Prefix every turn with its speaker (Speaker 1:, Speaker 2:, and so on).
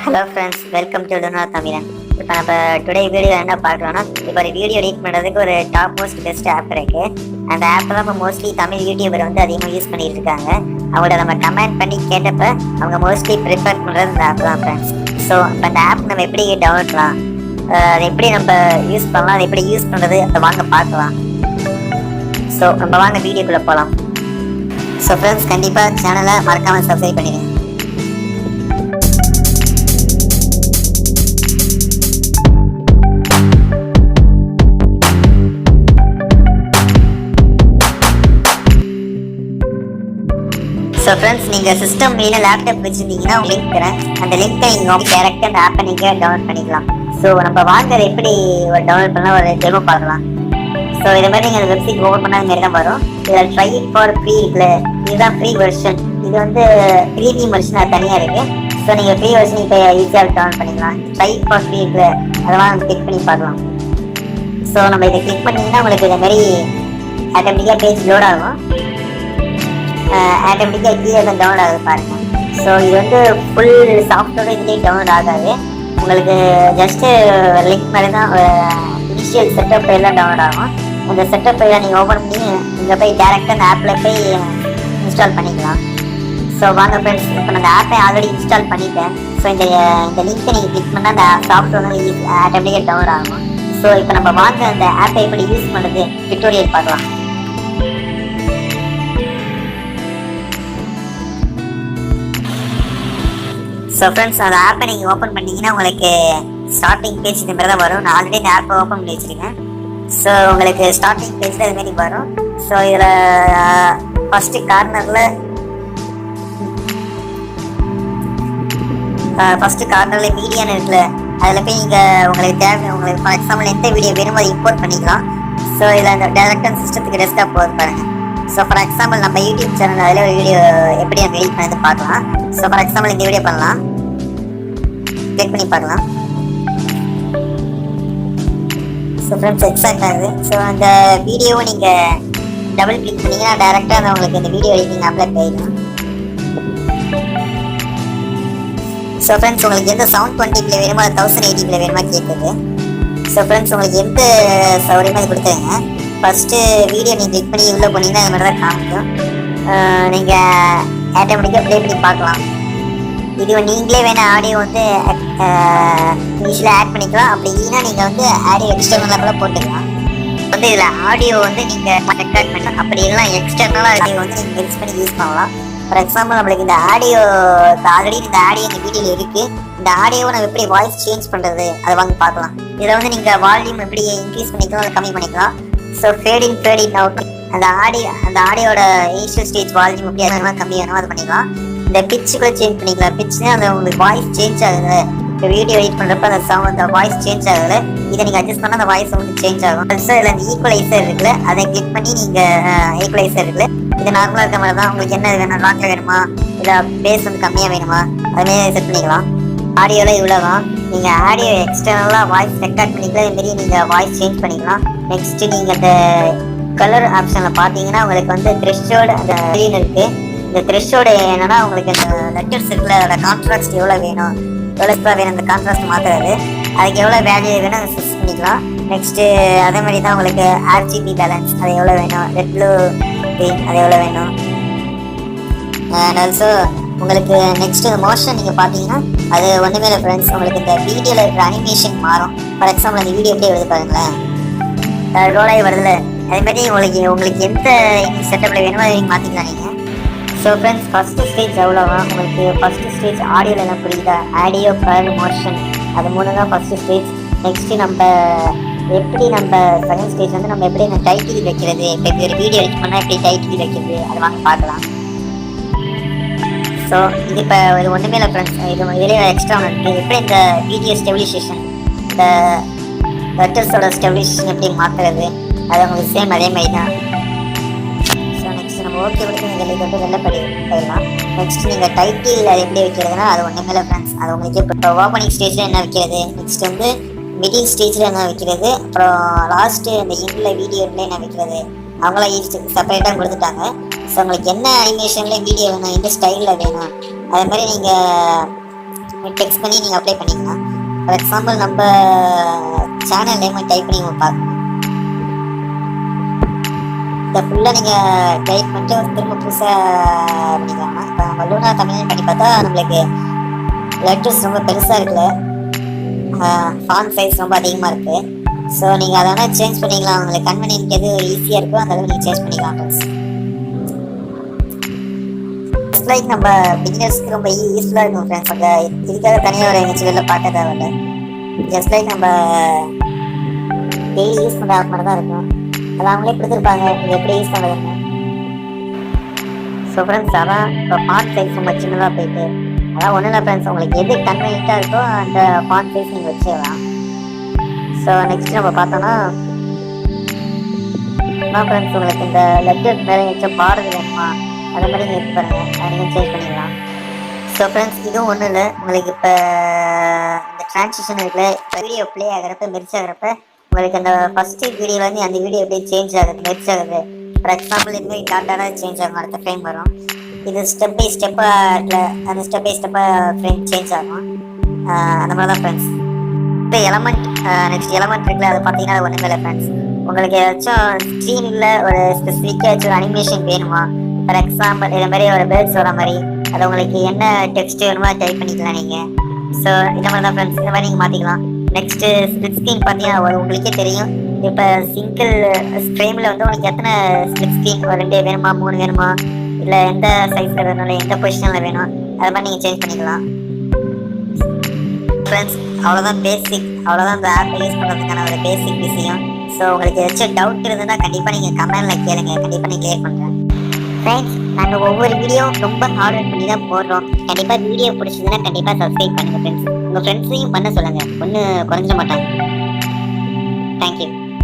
Speaker 1: Hello friends, welcome to Lunar Tamizhan. இப்போ நம்ம today video என்ன பார்க்கலாம்னா, இப்போ ஒரு வீடியோ எடிட் பண்ணுறதுக்கு ஒரு டாப் மோஸ்ட் பெஸ்ட் ஆப் இருக்குது. அந்த ஆப் தான் இப்போ மோஸ்ட்லி தமிழ் யூடியூபர் வந்து அதிகமாக யூஸ் பண்ணிட்டு இருக்காங்க. அவங்கள நம்ம கமெண்ட் பண்ணி கேட்டப்ப அவங்க மோஸ்ட்லி ப்ரிஃபர் பண்ணுறது இந்த ஆப் தான் ஃப்ரெண்ட்ஸ். ஸோ இப்போ அந்த ஆப் நம்ம எப்படி டவுன்லோட் பண்ணலாம், அதை எப்படி நம்ம யூஸ் பண்ணலாம், அதை எப்படி யூஸ் பண்ணுறது, அதை வாங்க பார்க்கலாம். ஸோ நம்ம வாங்க வீடியோக்குள்ளே போகலாம். ஸோ ஃப்ரெண்ட்ஸ், கண்டிப்பாக சேனலை மறக்காமல் சப்ஸ்கிரைப் பண்ணிடுங்க. ஸோ ஃப்ரெண்ட்ஸ், நீங்கள் சிஸ்டம் இல்லை லேப்டாப் வச்சுருந்தீங்கன்னா லிங்க் தரேன். அந்த லிங்க்கை நீங்கள் டேரெக்டாக அந்த ஆப்பை நீங்கள் டவுன்லோட் பண்ணிக்கலாம். ஸோ நம்ம வாங்குறது எப்படி ஒரு டவுன்லோட் பண்ணால் ஒரு டெமோ பார்க்கலாம். ஸோ இதை மாதிரி நீங்கள் வெப்சைட் ஓப்பன் பண்ணாத மாதிரி தான் வரும். இதில் ட்ரை ஃபார் ஃப்ரீ இருக்குல்ல, இதுதான் ஃப்ரீ வெர்ஷன். இது வந்து ப்ரீமியம் வெர்ஷன் அது தனியாக இருக்குது. ஸோ நீங்கள் ஃப்ரீ வெர்ஷன் இப்போ ஈஸியாக டவுன்லோட் பண்ணிக்கலாம். ட்ரை ஃபார் ஃப்ரீ இருக்குல்ல, அதெல்லாம் நம்ம கிளிக் பண்ணி பார்க்கலாம். ஸோ நம்ம இதை கிளிக் பண்ணிங்கன்னா உங்களுக்கு இதை மாதிரி ஆட்டோமேட்டிக்காக பேஜ் லோட் ஆகும். ஆட்டோமேட்டிக்காக கீழே தான் டவுன்லோட் ஆகுது பாருங்கள். ஸோ இது வந்து ஃபுல் சாஃப்ட்வேர் இதுலேயே டவுன்லோட் ஆகாது. உங்களுக்கு ஜஸ்ட்டு லிங்க் மாதிரி தான் இனிஷியல் செட்டப் ஃபைல்லாம் டவுன்லோட் ஆகும். அந்த செட்டப் ஃபைலை நீங்கள் ஓப்பன் பண்ணி இங்கே போய் டேரெக்டாக அந்த ஆப்பில் போய் இன்ஸ்டால் பண்ணிக்கலாம். ஸோ வாங்க ஃப்ரெண்ட்ஸ், இப்போ நான் அந்த ஆப்பை ஆல்ரெடி இன்ஸ்டால் பண்ணிட்டேன். ஸோ இந்த லிங்க்கை நீங்கள் கிளிக் பண்ணால் அந்த சாஃப்ட்வேர் வந்து ஆட்டோமேட்டிக்காக டவுன்லோட் ஆகும். ஸோ இப்போ நம்ம வாங்க அந்த ஆப்பை எப்படி யூஸ் பண்ணுறது டுட்டோரியல் பார்க்கலாம். ஸோ ஃப்ரெண்ட்ஸ், அந்த ஆப்பை நீங்கள் ஓப்பன் பண்ணிங்கன்னா உங்களுக்கு ஸ்டார்டிங் பேஜ் இது மாதிரி தான் வரும். நான் ஆல்ரெடி இந்த ஆப்பை ஓப்பன் பண்ணி வச்சுருக்கேன். ஸோ உங்களுக்கு ஸ்டார்டிங் பேஜில் இது மாதிரி வரும். ஸோ இதில் ஃபஸ்ட்டு கார்னரில் மீடியான்னு இருக்குல்ல, அதில் போய் நீங்கள் உங்களுக்கு தேவை, உங்களுக்கு ஃபார் எக்ஸாம்பிள் எந்த வீடியோ வேணுமோ அதை இம்போர்ட் பண்ணிக்கலாம். ஸோ இதில் அந்த டேரக்டாக சிஸ்டத்துக்கு டெஸ்க்டாப் போகுது பாருங்கள். ஸோ ஃபார் எக்ஸாம்பிள் நம்ம யூடியூப் சேனல் அதில் ஒரு வீடியோ எப்படி நம்ம எடிட் பண்ணி பார்க்கலாம். ஸோ ஃபார் எக்ஸாம்பிள் இந்த வீடியோ பண்ணலாம், கிளிக் பண்ணி பார்க்கலாம். ஸோ ஃப்ரெண்ட்ஸ், எக்ஸாக்ட் ஆகுது. ஸோ அந்த வீடியோவை நீங்கள் டபுள் கிளிக் பண்ணிங்கன்னா டேரெக்டாக அந்த உங்களுக்கு இந்த வீடியோ எடிட்டிங் அப்ளை பண்ணிடலாம். ஸோ ஃப்ரெண்ட்ஸ், உங்களுக்கு எந்த 720p வேணுமோ 1080p வேணுமா கேட்குது. ஸோ ஃப்ரெண்ட்ஸ், உங்களுக்கு எந்த சௌகரியமாக அது கொடுத்துருங்க. ஃபஸ்ட்டு வீடியோ நீங்கள் கிளிக் பண்ணி உள்ளே போனீங்கன்னா அது மாதிரி தான் காமிக்கும். நீங்கள் ஆட்டோமேட்டிக்காக ப்ளே பண்ணி பார்க்கலாம். இது நீங்களே வேணால் ஆடியோ வந்து யூஸ்வலாக ஆட் பண்ணிக்கலாம். அப்படி இல்லைன்னா நீங்கள் வந்து ஆடியோ எக்ஸ்டர்னலாக கூட போட்டுக்கலாம். வந்து இதில் ஆடியோ வந்து நீங்கள் ரெக்கார்ட் பண்ணலாம். அப்படி இல்லைனா எக்ஸ்டர்னலாக ஆடியோ வந்து நீங்கள் மிக்ஸ் பண்ணி யூஸ் பண்ணலாம். ஃபார் எக்ஸாம்பிள் நம்மளுக்கு இந்த ஆடியோ ஆல்ரெடி இந்த ஆடியோ இந்த வீடியோவில் இருக்குது. இந்த ஆடியோவை நம்ம எப்படி வாய்ஸ் சேஞ்ச் பண்ணுறது அதை வாங்க பார்க்கலாம். இதில் வந்து நீங்கள் வால்யூம் எப்படி இன்க்ரீஸ் பண்ணிக்கலாம், அதை கம்மி பண்ணிக்கலாம். ஸோ ஃபேட் இன் அவுட் அந்த ஆடியோட இனிஷியல் ஸ்டேஜ் வால்யூம் எப்படி அதிகமாக கம்மி வேணுமோ அது பண்ணிக்கலாம். இந்த பிட்ச் கூட சேஞ்ச் பண்ணிக்கலாம். பிட்ச்னா அந்த உங்களுக்கு வாய்ஸ் சேஞ்ச் ஆகுது. இப்போ வீடியோ எடிட் பண்ணுறப்ப அந்த வாய்ஸ் சேஞ்ச் ஆகுது. இதை நீங்கள் அட்ஜஸ்ட் பண்ணால் அந்த வாய்ஸ் வந்து சேஞ்ச் ஆகும். ஸோ இதில் அந்த ஈக்குவலைசர் இருக்குல்ல, அதை கிளிக் பண்ணி நீங்கள் ஈக்குவலைசர் இருக்குல்ல, இது நார்மலாக இருக்க மாதிரி தான். உங்களுக்கு என்ன வேணும், லாக்கில் வேணுமா இல்லை பேஸ் வந்து கம்மியாக வேணுமா, அதுமாரி செட் பண்ணிக்கலாம். ஆடியோவில் இவ்வளோதான். நீங்கள் ஆடியோ எக்ஸ்டர்னலாக வாய்ஸ் ரெக்கார்ட் பண்ணிக்கலாம். இதுமாரி நீங்கள் வாய்ஸ் சேஞ்ச் பண்ணிக்கலாம். நெக்ஸ்ட்டு நீங்கள் இந்த கலர் ஆப்ஷனில் பார்த்தீங்கன்னா உங்களுக்கு வந்து த்ரெஷோல்டு அந்த ஸ்க்ரீன் இருக்குது. இந்த த்ரெஷோல்டு என்னென்னா உங்களுக்கு இந்த லெட்டர்ஸ் இருக்குல்ல, அதோட கான்ட்ராஸ்ட் எவ்வளோ வேணும், எவ்வளோ வேணும் அந்த கான்ட்ராஸ்ட் மாற்றுறது, அதுக்கு எவ்வளோ வேல்யூ வேணும் அதை ஃபிக்ஸ் பண்ணிக்கலாம். நெக்ஸ்ட்டு அதே மாதிரி தான் உங்களுக்கு RGB பேலன்ஸ் அது எவ்வளோ வேணும், ரெட் ப்ளூ க்ரீன் அது எவ்வளோ வேணும். அண்ட் ஆல்சோ உங்களுக்கு நெக்ஸ்ட்டு மோஷன் நீங்கள் பார்த்தீங்கன்னா அது ஒன்றுமே இல்லை ஃப்ரெண்ட்ஸ், உங்களுக்கு இந்த வீடியோவில் இருக்கிற அனிமேஷன் மாறும். ஃபார் எக்ஸாம்பிள் அந்த வீடியோ எப்படி வருது பாருங்களேன், ரோலாகி வருதுல, அதேமாதிரி உங்களுக்கு எந்த செட்டப்பில் வேணுமோ அதை நீங்கள் மாற்றிக்கலாம் நீங்கள். ஸோ ஃப்ரெண்ட்ஸ், ஃபஸ்ட்டு ஸ்டேஜ் அவ்வளோதான். உங்களுக்கு ஃபஸ்ட்டு ஸ்டேஜ் ஆடியோவில் என்ன புரியுதா, ஆடியோ கலர் மோஷன் அது மூணு தான் ஃபஸ்ட்டு ஸ்டேஜ். நெக்ஸ்ட்டு நம்ம செகண்ட் ஸ்டேஜ் வந்து நம்ம எப்படி இந்த டைட்டில் வைக்கிறது, இப்போ ஒரு வீடியோ எடிட் பண்ணால் எப்படி டைட்டில் வைக்கிறது அது வாங்க பார்க்கலாம். ஸோ இது இப்போ இது ஒன்றுமே இல்லை ஃப்ரெண்ட்ஸ், இதுலேயே எக்ஸ்ட்ரா ஒன்று இருக்குது. எப்படி இந்த வீடியோ ஸ்டெபிலைசேஷன், இந்த லெட்டர்ஸோட ஸ்டெபிலைசேஷன் எப்படி மாற்றுறது, அது உங்களுக்கு சேம் அதே மாதிரி தான். ஸோ நெக்ஸ்ட் நம்ம ஓகே கொடுத்து நீங்கள் வெளில போயிடலாம். நெக்ஸ்ட் நீங்கள் டைட்டில் அது எப்படி வைக்கிறதுனா அது ஒன்றுமே இல்லை ஃப்ரெண்ட்ஸ், அது உங்களுக்கு இப்போ ஓப்பனிங் ஸ்டேஜில் என்ன வைக்கிறது, நெக்ஸ்ட் வந்து மிடில் ஸ்டேஜில் என்ன வைக்கிறது, அப்புறம் லாஸ்ட்டு இந்த எண்டில் வீடியோவில் என்ன வைக்கிறது, அவங்களாம் ஈஸ்ட் செப்பரேட்டாக கொடுத்துட்டாங்க. ஸோ உங்களுக்கு என்ன அனிமேஷனில் வீடியோ வேணும், எந்த ஸ்டைலில் வேணும், அதே மாதிரி நீங்கள் டெக்ஸ்ட் பண்ணி நீங்கள் அப்ளை பண்ணிக்கலாம். ஃபார் எக்ஸாம்பிள் நம்ம சேனல் நேம் டைப் பண்ணி பார்க்கணும். இதை ஃபுல்லாக நீங்கள் டைப் பண்ணிட்டு திரும்ப புதுசாக பண்ணிக்கலாம். இப்போ நம்ம லூனார் தமிழ்னு பண்ணி பார்த்தா நம்மளுக்கு லெட்டர்ஸ் ரொம்ப பெருசாக இருக்குல்ல, ஃபாண்ட் சைஸ் ரொம்ப அதிகமாக இருக்குது. ஸோ நீங்கள் அதை வேணால் சேஞ்ச் பண்ணிக்கலாம். உங்களுக்கு கன்வீனியன்ட் எது ஈஸியாக இருக்கோ அந்த அளவு நீங்கள் சேஞ்ச் பண்ணிக்கலாம் ஃப்ரெண்ட்ஸ். ஜஸ்ட் லைக் நம்ம பிகினர்ஸ்க்கு ரொம்ப யூஸ்ஃபுல்லாக இருக்கும் ஃப்ரெண்ட்ஸ். அந்த இதுக்காக தனியாக ஒரு எங்கேயாச்சும் வெளில பார்க்க தேவையில்லை. ஜஸ்ட் லைக் நம்ம டெய்லி யூஸ் பண்ணுற ஆப் மாதிரி தான் இருக்கும். அதை அவங்களே கொடுத்துருப்பாங்க இது எப்படி யூஸ் பண்ணுறதுன்னு. ஸோ ஃப்ரெண்ட்ஸ் அதான் இப்போ ஃபாண்ட் சைஸ் ரொம்ப சின்னதாக போயிட்டு அதான் ஒன்றும் இல்லை ஃப்ரெண்ட்ஸ், உங்களுக்கு எது கன்வீனியன்ட்டாக இருக்கோ அந்த ஃபாண்ட் சைஸ் நீங்கள் வச்சிடலாம். ஸோ நெக்ஸ்ட் நம்ம பார்த்தோன்னா ஃப்ரெண்ட்ஸ் உங்களுக்கு இந்த லெட்டர் மேலே ஏதாச்சும் பாடுறது வேணுமா அதே மாதிரி நீங்கள் எடுத்து பாருங்கள், அதை நீங்கள் சேஞ்ச் பண்ணிக்கலாம். ஸோ ஃப்ரெண்ட்ஸ் இதுவும் ஒன்றும் இல்லை, உங்களுக்கு இப்போ இந்த ட்ரான்சிஷன் இருக்குல்ல, இப்போ வீடியோ ப்ளே ஆகிறப்ப மெர்ஜ் ஆகிறப்ப உங்களுக்கு அந்த ஃபஸ்ட்டு வீடியோலேருந்து அந்த வீடியோ எப்படி சேஞ்ச் ஆகுது மெர்ஜ் ஆகுது. ஃபார் எக்ஸாம்பிள் இதுமாதிரி டாட்டாக சேஞ்ச் ஆகும், அடுத்த ஃப்ரேம் வரும். இது ஸ்டெப் பை ஸ்டெப்பாக அந்த ஸ்டெப் பை ஸ்டெப்பாக ஃப்ரேம் சேஞ்ச் ஆகும். அந்த மாதிரி தான் ஃப்ரெண்ட்ஸ். இப்போ எலமெண்ட் நெக்ஸ்ட் எலமெண்ட் இருக்குல்ல, அதை பார்த்தீங்கன்னா அது ஒன்றுமே இல்லை ஃப்ரெண்ட்ஸ். உங்களுக்கு ஏதாச்சும் ஸ்க்ரீனில் ஒரு ஸ்பெசிஃபிக்காக ஏதாச்சும் அனிமேஷன் வேணுமா, ஃபார் எக்ஸாம்பிள் இதே மாதிரி ஒரு பேர்ட்ஸ் வர மாதிரி அது உங்களுக்கு என்ன டெக்ஸ்ட் வேணுமோ டைப் பண்ணிக்கலாம் நீங்கள். ஸோ இந்த மாதிரி தான் ஃப்ரெண்ட்ஸ், இந்த மாதிரி நீங்கள் மாற்றிக்கலாம். நெக்ஸ்ட்டு ஸ்ப்ளிட் ஸ்க்ரீன் பார்த்தீங்கன்னா உங்களுக்கே தெரியும். இப்போ சிங்கிள் ஃப்ரேமில் வந்து உங்களுக்கு எத்தனை ஸ்ப்ளிட் ஸ்க்ரீன், ஒரு 2 வேணுமா 3 வேணுமா, இல்லை எந்த சைஸில் வேணும், இல்லை எந்த பொசிஷனில் வேணும், அது மாதிரி நீங்கள் சேஞ்ச் பண்ணிக்கலாம் ஃப்ரெண்ட்ஸ். அவ்வளோதான் பேசிக், அவ்வளோதான் இந்த ஆப் யூஸ் பண்ணுறதுக்கான ஒரு பேசிக் விஷயம். ஸோ உங்களுக்கு ஏதாச்சும் டவுட் இருந்ததுன்னா கண்டிப்பாக நீங்கள் கமெண்டில் கேளுங்க, கண்டிப்பாக நீங்கள் கிளியர் பண்ணுறேன் ஃப்ரெண்ட்ஸ். நாங்கள் ஒவ்வொரு வீடியோ ரொம்ப ஹார்ட் ஒர்க் பண்ணி தான் போடுறோம். கண்டிப்பாக வீடியோ பிடிச்சதுன்னா கண்டிப்பாக சப்ஸ்கிரைப் பண்ணுங்கள் ஃப்ரெண்ட்ஸ். உங்கள் ஃப்ரெண்ட்ஸையும் பண்ண சொல்லுங்கள், ஒன்றும் குறைஞ்ச மாட்டாங்க. தேங்க்யூ.